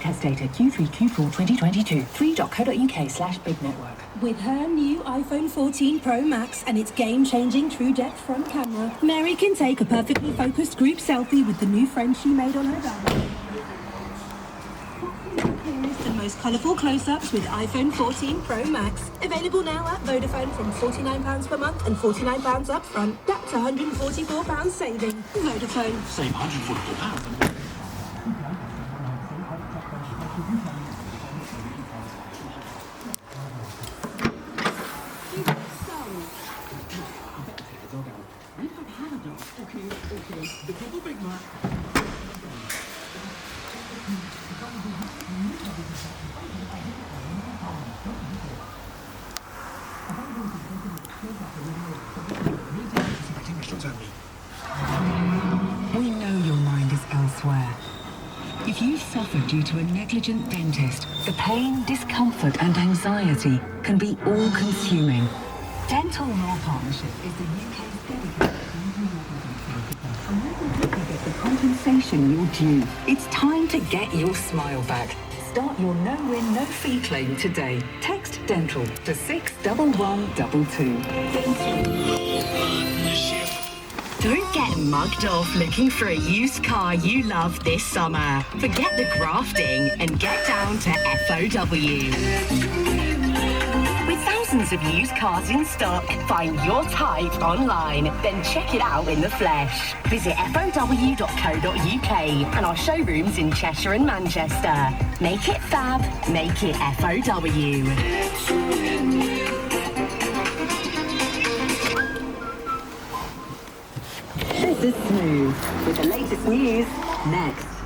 test data Q3, Q4 2022. 3.co.uk/bignetwork. With her new iPhone 14 Pro Max and its game-changing true-depth front camera, Mary can take a perfectly focused group selfie with the new friend she made on her diary. Clearest and most colourful close-ups with iPhone 14 Pro Max. Available now at Vodafone from £49 per month and £49 up front. That's £144 saving. Vodafone. Save £144. We know your mind is elsewhere. If you suffer due to a negligent dentist, the pain, discomfort and anxiety can be all-consuming. Dental Law Partnership is the UK's dedicated and we can help you get the compensation you're due. It's time to get your smile back. Start your no-win, no-fee claim today. Text DENTAL to 61122. Don't get mugged off looking for a used car you love this summer. Forget the grafting and get down to FOW. With thousands of used cars in stock, find your type online, then check it out in the flesh. Visit FOW.co.uk and our showrooms in Cheshire and Manchester. Make it fab, make it FOW. This is Smooth with the latest news next.